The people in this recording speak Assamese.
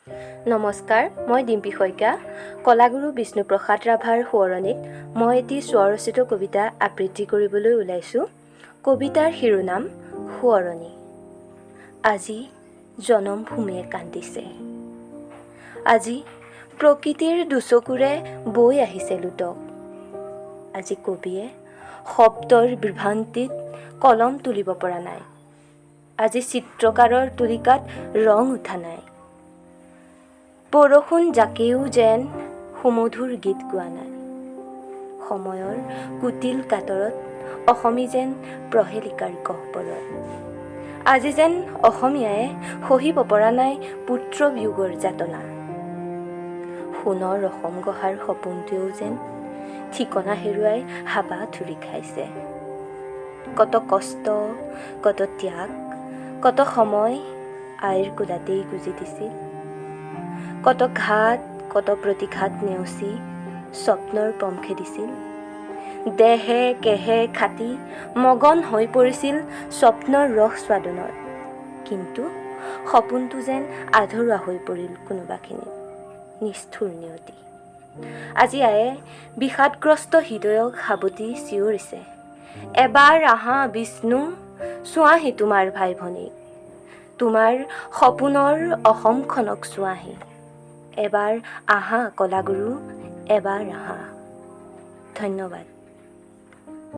নমস্কাৰ, মই ডিম্পী শইকীয়া। কলাগুৰু বিষ্ণুপ্ৰসাদ ৰাভাৰ সোঁৱৰণিত মই এটি স্বৰচিত কবিতা আবৃত্তি কৰিবলৈ ওলাইছোঁ। কবিতাৰ শিৰোনাম সোঁৱৰণি। আজি জনমভূমিয়ে কান্দিছে। আজি প্ৰকৃতিৰ দুচকুৰে বৈ আহিছে লুটক। আজি কবিয়ে শব্দৰ বিভ্ৰান্তিত কলম তুলিব পৰা নাই। আজি চিত্ৰকাৰৰ তুলিকাত ৰং উঠা নাই। বৰষুণ জাকেও যেন সুমধুৰ গীত গোৱা নাই। সময়ৰ কুটিল কাতৰত অসমী যেন প্ৰহেলিকাৰ গহ্বৰত। আজি যেন অসমীয়াই সহিব পৰা নাই পুত্ৰ বিয়োগৰ যাতনা। সোণৰ অসম গঢ়াৰ সপোনটোৱেও যেন ঠিকনা হেৰুৱাই হাবা ধুৰি খাইছে। কত কষ্ট, কত ত্যাগ, কত সময় আইৰ কোলাতেই গুজি দিছিল। কত ঘাত, কত প্ৰতিঘাত নেওচি স্বপ্নৰ পম খেদিছিল। দেহে কেহে খাটি মগন হৈ পৰিছিল স্বপ্নৰ ৰস স্বাদনত। কিন্তু সপোনটো যেন আধৰুৱা হৈ পৰিল কোনোবাখিনিত। নিষ্ঠুৰ নিয়তি। আজি আয়ে বিষাদগ্ৰস্ত হৃদয়ক সাবটি চিঞৰিছে, এবাৰ আহা বিষ্ণু, চোৱাহি তোমাৰ ভাই ভনীক। তোমাৰ সপোনৰ অসমখনক চোৱাহি। এবাৰ আহা কলাগুৰু, এবাৰ আহা। ধন্যবাদ।